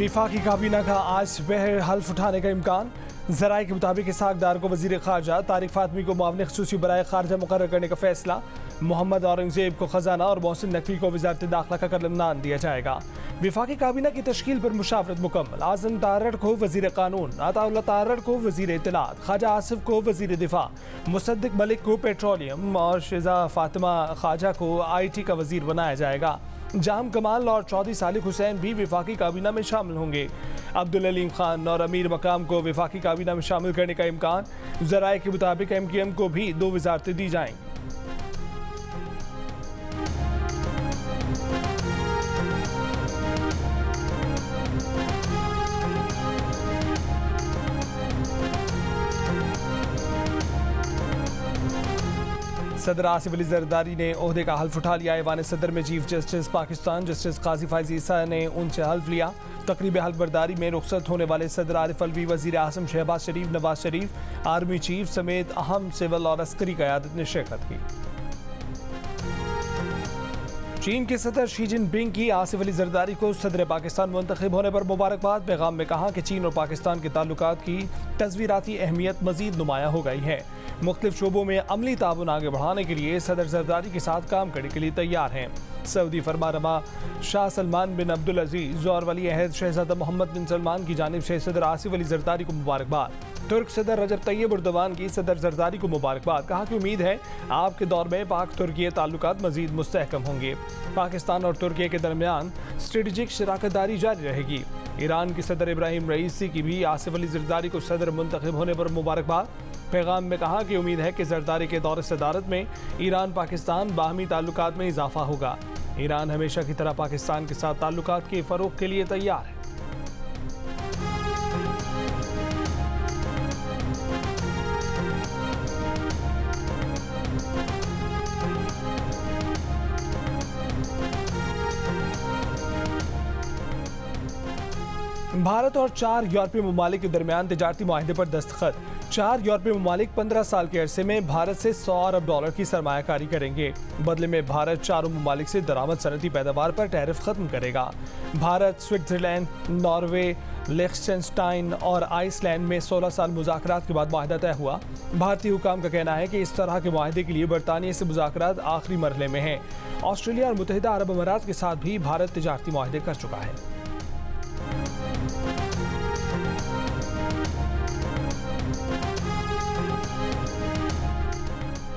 विफाकी काबीना का आज हल्फ उठाने का इम्कान। जराये के मुताबिक इसहाकदार को वजीर खारजा, तारिक फातमी को मुआविन खसूसी बराए खारजा मुकर्रर करने का फैसला, मोहम्मद औरंगजेब को खजाना और मोहसिन नकवी को वजारत दाखिला का कलमनान दिया जाएगा। विफाकी काबीना की तश्कील पर मुशावरत मुकम्मल। आजम तारड़ को वजीर कानून, अताउल्लाह तारड़ को वजीर इत्तलात, ख्वाजा आसिफ को वजीर दिफा, मुसद्दिक मलिक को पेट्रोलियम और शिजा फातिमा ख्वाजा को IT का वजीर बनाया जाएगा। जाम कमाल और चौधरी सालिक हुसैन भी विफाकी काबीना में शामिल होंगे। अब्दुल अलीम खान और अमीर मकाम को विफाकी काबीना में शामिल करने का इम्कान। जराये के मुताबिक MQM को भी 2 वजारतें दी जाएंगी। सदर आसिफ अली जरदारी ने ओहदे का हल्फ उठा लिया। ऐवान सदर में चीफ जस्टिस पाकिस्तान जस्टिस काजी फायजी ईसा ने उनसे हल्फ लिया। तकरीब हल्फ बर्दारी में रुखसत होने वाले सदर आरिफ अलवी, वजीर आजम शहबाज शरीफ, नवाज शरीफ, आर्मी चीफ समेत अहम सिविल और अस्करी क़यादत ने शिरकत की। चीन के सदर शी जिनपिंग की आसिफ अली जरदारी को सदर पाकिस्तान मुंतखब होने पर मुबारकबाद। पैगाम में कहा कि चीन और पाकिस्तान के ताल्लुकात की तस्वीराती अहमियत मजीद नुमाया हो गई है। मुख्तलिफ शोबों में अमली ताउन आगे बढ़ाने के लिए सदर जरदारी के साथ काम करने के लिए तैयार हैं। सऊदी फरमानमा शाह सलमान बिन अब्दुल अजीज और वली अहद शहजादा मोहम्मद बिन सलमान की जानिब से सदर आसिफ अली जरदारी को मुबारकबाद। तुर्क सदर रजब तैयब उर्दवान की सदर जरदारी को मुबारकबाद। कहा कि उम्मीद है आपके दौर में पाक तुर्की ताल्लुकात मजीद मुस्तहकम होंगे। पाकिस्तान और तुर्की के दरमियान स्ट्रेटेजिक शराकतदारी जारी रहेगी। ईरान के सदर इब्राहिम रईसी की भी आसिफ अली जरदारी को सदर मुंतखब होने पर मुबारकबाद। पैगाम में कहा कि उम्मीद है कि जरदारी के दौर सदारत में ईरान पाकिस्तान बाहमी ताल्लुकात में इजाफा होगा। ईरान हमेशा की तरह पाकिस्तान के साथ ताल्लुकात के फरोग के लिए तैयार है। भारत और 4 यूरोपीय ममालिक के दरमियान तिजारती मुआहदे पर दस्तखत। 4 यूरोपीय ममालिक 15 साल के अरसे में भारत से $100 अरब की सरमायाकारी करेंगे। बदले में भारत चारों ममालिक से दरामद सनती पैदावार पर टैरिफ खत्म करेगा। भारत, स्विट्जरलैंड, नॉर्वे, लिechtenstein और आइसलैंड में 16 साल मुज़ाकरात के बाद मुआहदा तय हुआ। भारतीय हुकाम का कहना है कि इस तरह के मुआहदे के लिए बरतानिया से मुज़ाकरात आखिरी मरहले में हैं। ऑस्ट्रेलिया और मुत्तहिदा अरब अमारात के साथ भी भारत तिजारती मुआहदे कर चुका है।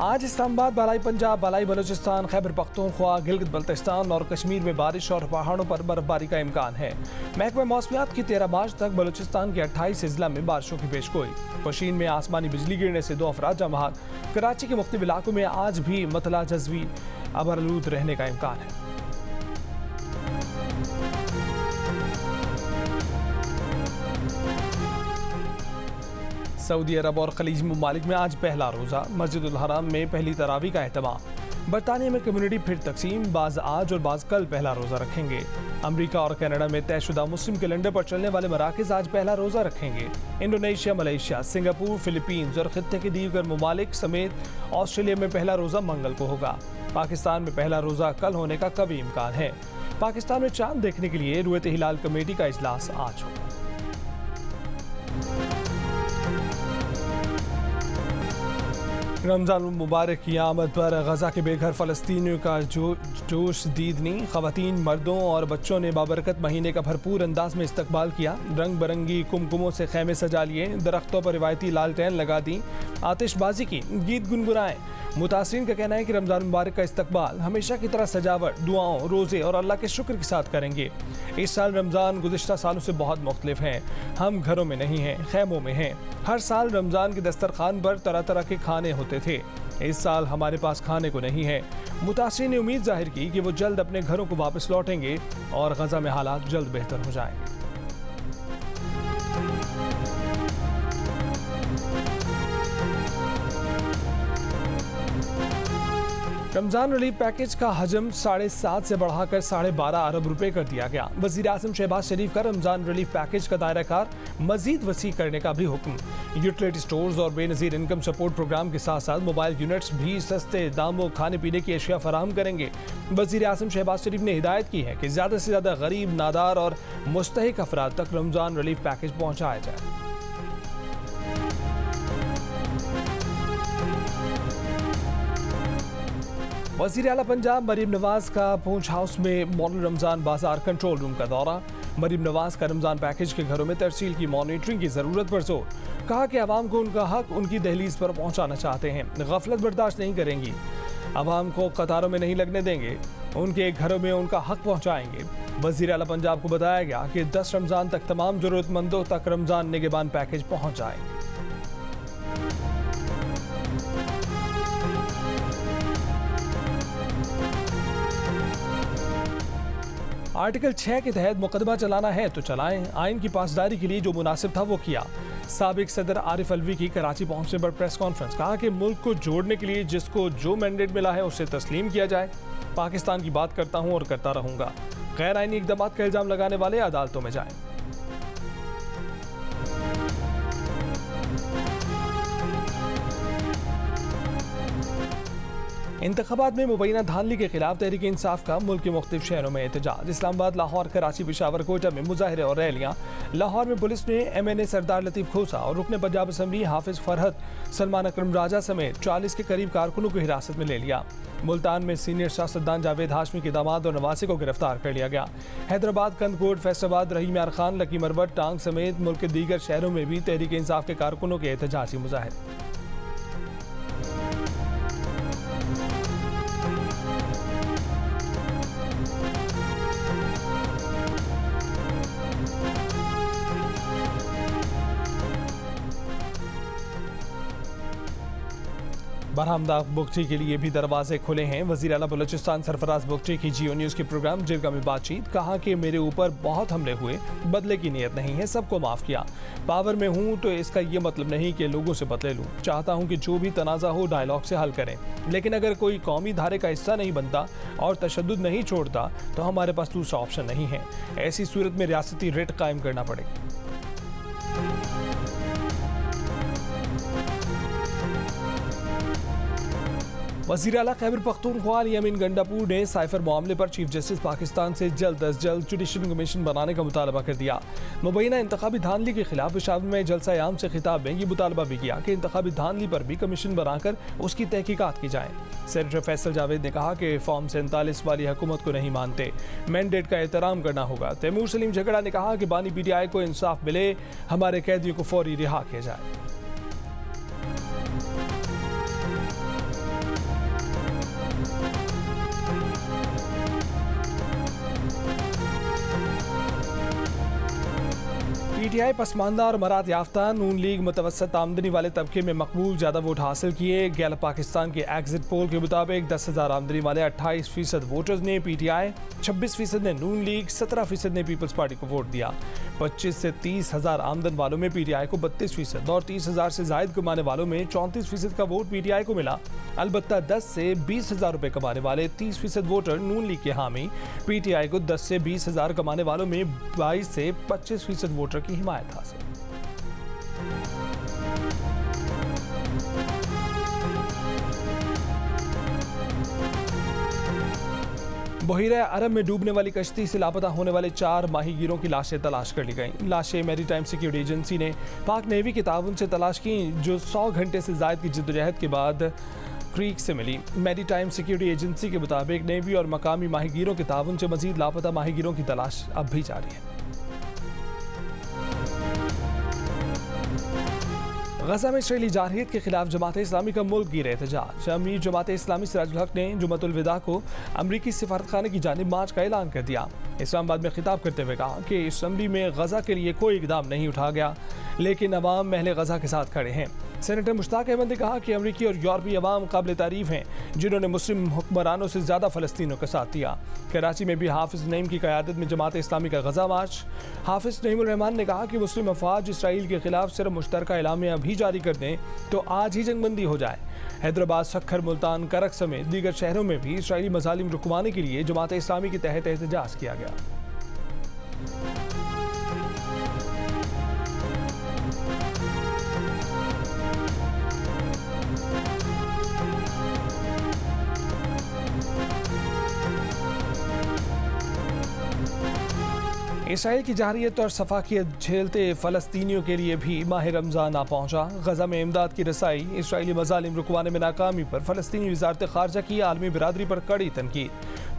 आज इस्लामाबाद, बालाई पंजाब, बालाई बलूचिस्तान, खैबर पख्तूनख्वा, गिलगित बल्तिस्तान और कश्मीर में बारिश और पहाड़ों पर बर्फबारी का इम्कान है। महकमा मौसमियात की 13 मार्च तक बलूचिस्तान के 28 अजला में बारिशों की पेशगोई। पशीन में आसमानी बिजली गिरने से 2 अफराद जाँ बहक। कराची के मुख्तलिफ इलाकों में आज भी मतला जज़वी अबरआलूद रहने का इम्कान है। सऊदी अरब और खलीजी ममालिक में आज पहला रोज़ा। मस्जिदुल हराम में पहली तरावी का एहतमाम। बरतानिया में कम्युनिटी फिर तकसीम, बाज़ आज और बाज़ कल पहला रोज़ा रखेंगे। अमरीका और कनाडा में तयशुदा मुस्लिम कैलेंडर पर चलने वाले मराकज़ आज पहला रोज़ा रखेंगे। इंडोनेशिया, मलेशिया, सिंगापुर, फिलीपींस और खित्ते के दीगर ममालिक समेत ऑस्ट्रेलिया में पहला रोज़ा मंगल को होगा। पाकिस्तान में पहला रोज़ा कल होने का कभी इम्कान है। पाकिस्तान में चांद देखने के लिए रुयत हिलाल कमेटी का इजलास आज होगा। रमज़ान मुबारक की आमद पर गजा के बेघर फ़लस्तीनियों का जोश दीदनी। ख़वातीन, मर्दों और बच्चों ने बाबरकत महीने का भरपूर अंदाज में इस्तकबाल किया। रंग बिरंगी कुमकुमों से खैमे सजा लिए, दरख्तों पर रिवायती लालटेन लगा दी, आतिशबाजी की, गीत गुनगुनाए। मुतासरीन का कहना है कि रमज़ान मुबारक का इस्तकबाल हमेशा की तरह सजावट, दुआओं, रोज़े और अल्लाह के शुक्र के साथ करेंगे। इस साल रमज़ान गुज़िश्ता सालों से बहुत मुख्तलिफ हैं। हम घरों में नहीं हैं, खैमों में हैं। हर साल रमज़ान के दस्तरखान पर तरह तरह के खाने होते थे। इस साल हमारे पास खाने को नहीं है। मुतासरीन ने उम्मीद जाहिर की कि वो जल्द अपने घरों को वापस लौटेंगे और गजा में हालात जल्द बेहतर हो जाएंगे। रमजान रिलीफ पैकेज का हजम 7.5 से बढ़ाकर 12.5 अरब रुपए कर दिया गया। वजीर आजम शहबाज शरीफ का रमजान रिलीफ पैकेज का दायरा कार मजीद वसी करने का भी हुक्म। यूटिलिटी स्टोर्स और बेनजीर इनकम सपोर्ट प्रोग्राम के साथ साथ मोबाइल यूनिट्स भी सस्ते दामों खाने पीने की अशिया फराहम करेंगे। वजीर आजम शहबाज शरीफ ने हिदायत की है कि ज्यादा से ज्यादा गरीब, नादार और मुस्तहिक अफराद तक रमजान रिलीफ पैकेज पहुँचाया जाए। वज़ीर आला पंजाब मरीम नवाज का पूंछ हाउस में मॉडल रमजान बाजार कंट्रोल रूम का दौरा। मरीम नवाज का रमजान पैकेज के घरों में तरसील की मॉनिटरिंग की जरूरत पर जोर। कहा कि आवाम को उनका हक उनकी दहलीज पर पहुंचाना चाहते हैं, गफलत बर्दाश्त नहीं करेंगी, आवाम को कतारों में नहीं लगने देंगे, उनके घरों में उनका हक पहुंचाएंगे। वज़ीर आला पंजाब को बताया गया कि 10 रमजान तक तमाम जरूरतमंदों तक रमजान निगहबान पैकेज पहुंच जाए। आर्टिकल 6 के तहत मुकदमा चलाना है तो चलाएं। आइन की पासदारी के लिए जो मुनासिब था वो किया। साबिक सदर आरिफ अलवी की कराची पहुंचने पर प्रेस कॉन्फ्रेंस। कहा कि मुल्क को जोड़ने के लिए जिसको जो मैंडेट मिला है उसे तस्लीम किया जाए। पाकिस्तान की बात करता हूं और करता रहूंगा। गैर आइनी इक़दामात का इल्जाम लगाने वाले अदालतों में जाएं। इंतखाबात में मुबैना धांधली के खिलाफ तहरीक इंसाफ का मुल्क के मुख्तलिफ शहरों में एहतजाज। इस्लामाबाद, लाहौर, कराची, पेशावर, कोयटा में मुजाहरे और रैलियां। लाहौर में पुलिस ने MNA सरदार लतीफ़ खोसा और रुकन पंजाब असम्बली हाफिज फरहत, सलमान अकरम राजा समेत 40 के करीब कारकुनों को हिरासत में ले लिया। मुल्तान में सीनियर सियासतदान जावेद हाशमी के दामाद और नवासे को गिरफ्तार कर लिया गया। हैदराबाद, कंदकोट, फैसलाबाद, रहीम यार खान, लकी मरवत, टांग समेत मुल्क के दीगर शहरों में भी तहरीक इंसाफ के कारकुनों के एहतजाजी मुजाहरे। बरहमदा बुगटी के लिए भी दरवाजे खुले हैं। वज़ीर आला बलूचिस्तान सरफराज बुगटी की जियो न्यूज़ के प्रोग्राम जिरगा में बातचीत। कहा कि मेरे ऊपर बहुत हमले हुए, बदले की नीयत नहीं है, सबको माफ़ किया। पावर में हूँ तो इसका ये मतलब नहीं कि लोगों से बदले लूँ। चाहता हूँ कि जो भी तनाज़ा हो डायलॉग से हल करें, लेकिन अगर कोई कौमी धारे का हिस्सा नहीं बनता और तशद्दुद नहीं छोड़ता तो हमारे पास दूसरा ऑप्शन नहीं है। ऐसी सूरत में रियासती रेट कायम करना पड़ेगा। वज़ीर आला खैबर पख्तूनख्वा यमीन गंडापुर ने साइफर मामले पर चीफ जस्टिस पाकिस्तान से जल्द अज जल्द जुडिशल कमीशन बनाने का मुतालबा कर दिया। मुबैना इंतखाबी धांधली के खिलाफ पेशावर में जलसा आम से खिताब में ये मुतालबा भी किया कि इंतखाबी धांधली पर भी कमीशन बनाकर उसकी तहकीकात की जाए। सेनेटर फैसल जावेद ने कहा कि फॉर्म 47 वाली हुकूमत को नहीं मानते, मैंडेट का एहतराम करना होगा। तैमूर सलीम झगड़ा ने कहा कि बानी PTI को इंसाफ मिले, हमारे कैदियों को फौरी रिहा किया जाए। PTI पसमानदा और मरात याफ्ता नून लीग मुतवसत आमदनी वाले तबके में मकबूल ज़्यादा वोट हासिल किए। गैलप पाकिस्तान के एग्जिट पोल के मुताबिक 10,000 आमदनी वाले 28% वोटर्स ने PTI, 26% ने नून लीग, 17% ने पीपल्स पार्टी को वोट दिया। 25 से 30,000 आमदन वालों में PTI को 32% और 30,000 से जायद कमाने वालों में 34% का वोट PTI को मिला। अलबत्ता 10 से 20,000 रुपए कमाने वाले 30% वोटर नून लीग के हामी। PTI को 10 से 20,000 कमाने वालों में 22 से 25% वोटर की हिमायत हासिल। बहीरा अरब में डूबने वाली कश्ती से लापता होने वाले 4 माहीगीरों की लाशें तलाश कर ली गईं। लाशें मैरीटाइम सिक्योरिटी एजेंसी ने पाक नेवी के ताउन से तलाश की, जो 100 घंटे से जायद की जद्दोजहद के बाद क्रीक से मिली। मैरीटाइम सिक्योरिटी एजेंसी के मुताबिक नेवी और मकामी माहीगीरों के ताउन से मजीद लापता माहीगीरों की तलाश अब भी जारी है। गजा में इसराइली जारहियत के खिलाफ जमात इस्लामी का मुल्क गिर एहतजाज। अमीर जमात इस्लामी सिराजुल हक ने जुमतुल विदा को अमरीकी सिफारतखाने की जानिब मार्च का ऐलान कर दिया। इस्लामाबाद में खिताब करते हुए कहा कि असम्बली में गजा के लिए कोई इकदाम नहीं उठा गया, लेकिन अवाम महल गजा के साथ खड़े हैं। सेनेटर मुश्ताक अहमद ने कहा कि अमरीकी और यूरोपीय अवाम काबिल तारीफ हैं, जिन्होंने मुस्लिम हुक्मरानों से ज़्यादा फ़लस्तीनियों का साथ दिया। कराची में भी हाफिज नईम की क़यादत में जमात इस्लामी का गजा मार्च। हाफिज नईमुर रहमान ने कहा कि मुस्लिम अफवाज इसराइल के खिलाफ सिर्फ मुश्तरका एलामिया भी जारी कर दें तो आज ही जंगबंदी हो जाए। हैदराबाद, सक्खर, मुल्तान, करक समेत दीगर शहरों में भी इसराइली मजालिम रुकवाने के लिए जमात इस्लामी के तहत एहतजाज किया गया। इसराइल की जारहियत और सफाकियत झेलते फ़लस्तीनियों के लिए भी माह रमज़ान आ पहुंचा। गजा में इमदाद की रसाई, इसराइली मज़ालिम रुकवाने में नाकामी पर फ़लस्तीनी वज़ारत ख़ारजा की आलमी बिरादरी पर कड़ी तनकीद।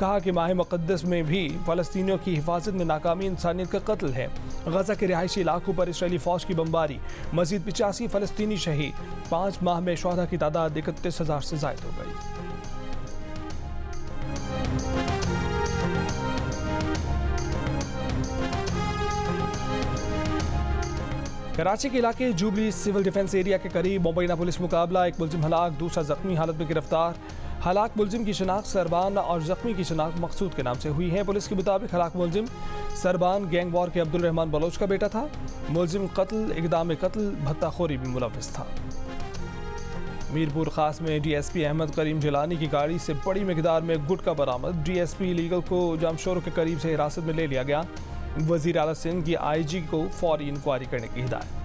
कहा कि माह मुक़द्दस में भी फ़लस्तीनियों की हिफाजत में नाकामी इंसानियत का कत्ल है। गजा के रिहायशी इलाकों पर इसराइली फ़ौज की बमबारी, मज़ीद 85 फ़लस्तीनी शहीद। 5 माह में शुहदा की तादाद 31,000 से ज़ायद हो गई। कराची के इलाके जुबली सिविल डिफेंस एरिया के करीब मुबैना पुलिस मुकाबला, एक मुलजिम हलाक, दूसरा जख्मी हालत में गिरफ्तार। हलाक मुलजिम की शनाख्त सरबान और जख्मी की शनाख्त मकसूद के नाम से हुई है। पुलिस के मुताबिक हलाक मुलजिम सरबान गैंग वॉर के अब्दुल रहमान बलोच का बेटा था। मुलजिम कत्ल, इक़दाम कत्ल, भत्ताखोरी में मुलव्विस था। मीरपुर खास में DSP अहमद करीम जिलानी की गाड़ी से बड़ी मिकदार में गुटखा बरामद। DSP लीगल को जामशोर के करीब से हिरासत में ले लिया गया। वज़ीर आला सिंध की IG को फौरी इंक्वायरी करने की हिदायत।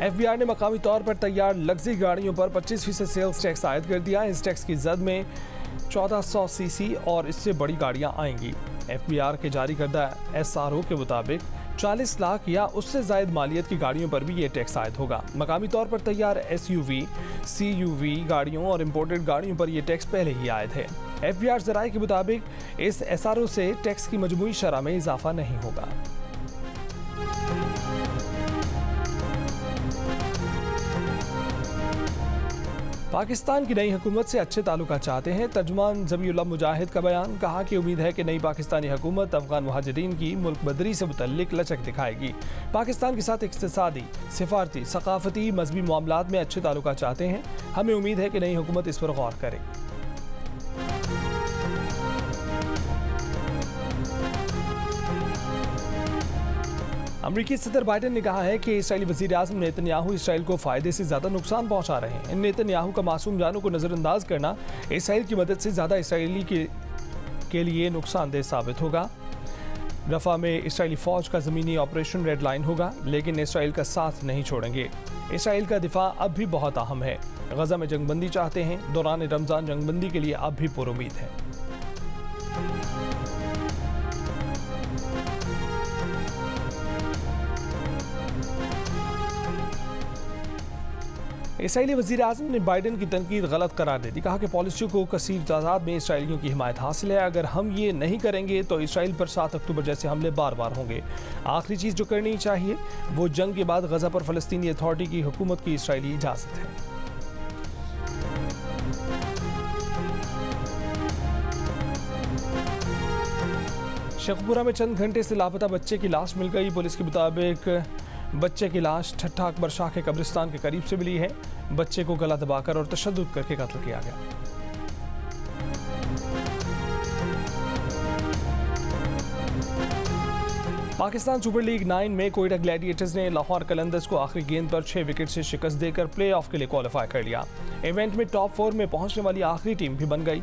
FBI ने मकामी तौर पर तैयार लग्जरी गाड़ियों पर 25% सेल्स टैक्स आयद कर दिया। इस टैक्स की जद में 1400 cc और इससे बड़ी गाड़ियां आएंगी। FBR के जारी करदा SRO के मुताबिक 40 लाख या उससे ज़ायद मालियत की गाड़ियों पर भी ये टैक्स आयद होगा। मकामी तौर पर तैयार SUV, CUV गाड़ियों और इम्पोर्टेड गाड़ियों पर यह टैक्स पहले ही आयद है। FBR ज़राए के मुताबिक इस SRO से टैक्स की मजमूई शरह में इजाफा नहीं होगा। पाकिस्तान की नई हुकूमत से अच्छे ताल्लुकात चाहते हैं। तर्जुमान ज़मीउल्लाह मुजाहिद का बयान। कहा कि उम्मीद है कि नई पाकिस्तानी हुकूमत अफगान मुहाजिरीन की मुल्क बदरी से मुतल्लिक लचक दिखाएगी। पाकिस्तान के साथ इक़्तिसादी, सिफारती, सकाफती, मजहबी मामलात में अच्छे ताल्लुकात चाहते हैं। हमें उम्मीद है कि नई हुकूमत इस पर गौर करेगी। अमरीकी सदर बाइडेन ने कहा है कि इसराइली वज़ीर आज़म नेतन्याहू इसराइल को फ़ायदे से ज़्यादा नुकसान पहुंचा रहे हैं। नेतन्याहू का मासूम जानों को नज़रअंदाज करना इसराइल की मदद से ज़्यादा इसराइली के लिए नुकसानदेह साबित होगा। रफ़ा में इसराइली फ़ौज का ज़मीनी ऑपरेशन रेड लाइन होगा, लेकिन इसराइल का साथ नहीं छोड़ेंगे। इसराइल का दिफा अब भी बहुत अहम है। गजा में जंगबंदी चाहते हैं। दौरान रमज़ान जंगबंदी के लिए अब भी पुरुमीद है। इसराइली वज़ीर आज़म ने बाइडेन की तनकीद गलत करार दे दी। कहा कि पॉलिसी को कसीर तादाद में इसराइलियों की हिमायत हासिल है। अगर हम ये नहीं करेंगे तो इसराइल पर 7 अक्टूबर जैसे हमले बार बार होंगे। आखिरी चीज़ जो करनी चाहिए वो जंग के बाद गजा पर फ़लस्तीनी अथॉरिटी की हुकूमत की इसराइली इजाज़त है। शेखपुरा में चंद घंटे से लापता बच्चे की लाश मिल गई। पुलिस के मुताबिक बच्चे की लाश ठट्ठा अकबर शाह के कब्रिस्तान के करीब से मिली है। बच्चे को गला दबाकर और तशद्दुद करके कत्ल किया गया। पाकिस्तान सुपर लीग 9 में कोयटा ग्लैडिएटर्स ने लाहौर कलंदर्स को आखिरी गेंद पर 6 विकेट से शिकस्त देकर प्लेऑफ के लिए क्वालिफाई कर लिया। इवेंट में टॉप 4 में पहुंचने वाली आखिरी टीम भी बन गई।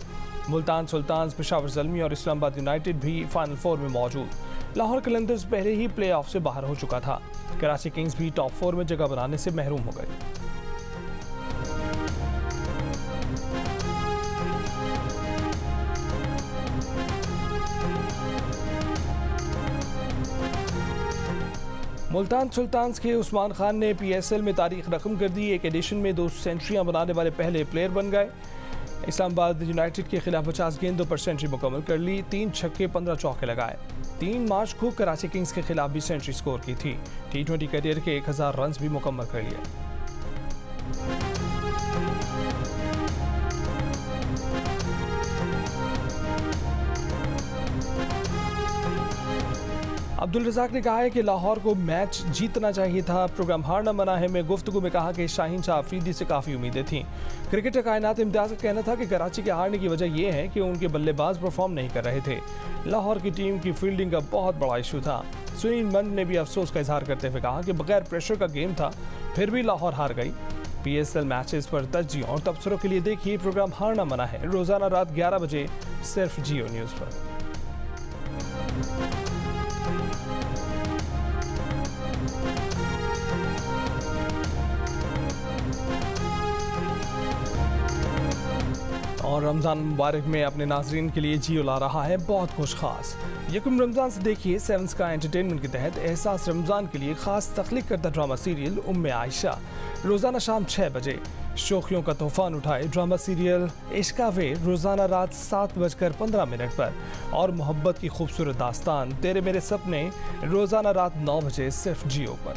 मुल्तान सुल्तान्स, पेशावर ज़ल्मी और इस्लामाबाद यूनाइटेड भी फाइनल 4 में मौजूद। लाहौर कलंदर्स पहले ही प्लेऑफ से बाहर हो चुका था। कराची किंग्स भी टॉप 4 में जगह बनाने से महरूम हो गई। मुल्तान सुल्तान्स के उस्मान खान ने PSL में तारीख रकम कर दी। एक एडिशन में 2 सेंचुरियां बनाने वाले पहले प्लेयर बन गए। इस्लामाबाद यूनाइटेड के खिलाफ 50 गेंदों पर सेंचुरी मुकम्मल कर ली। 3 छक्के 15 चौके लगाए। 3 मार्च को कराची किंग्स के खिलाफ भी सेंचुरी स्कोर की थी। T20 करियर के 1000 रन भी मुकम्मल कर लिए। अब्दुल रज़ाक ने कहा है कि लाहौर को मैच जीतना चाहिए था, प्रोग्राम हारना मना है। में गुफ्तगू में कहा कि शाहीन शाह अफरीदी से काफ़ी उम्मीदें थीं। क्रिकेटर कायनात इम्तियाज़ का कहना था कि कराची के हारने की वजह यह है कि उनके बल्लेबाज परफॉर्म नहीं कर रहे थे। लाहौर की टीम की फील्डिंग का बहुत बड़ा इशू था। सुनील मंड ने भी अफसोस का इजहार करते हुए कहा कि बगैर प्रेशर का गेम था, फिर भी लाहौर हार गई। PSL मैचेस पर तरजीह और तबसरों के लिए देखिए प्रोग्राम हारना मना है, रोजाना रात 11 बजे सिर्फ जियो न्यूज़ पर। और रमज़ान मुबारक में अपने नाजरीन के लिए जियो ला रहा है बहुत कुछ खास। यकम रमज़ान से देखिए 7 स्काई एंटरटेनमेंट के तहत एहसास रमज़ान के लिए खास तख्लीक करता ड्रामा सीरियल उम्मे आयशा। रोज़ाना शाम 6 बजे शोखियों का तूफान उठाए ड्रामा सीरियल इश्कावे रोज़ाना रात 7:15 पर। और मोहब्बत की खूबसूरत दास्तान तेरे मेरे सपने रोज़ाना रात 9 बजे सिर्फ जियो पर।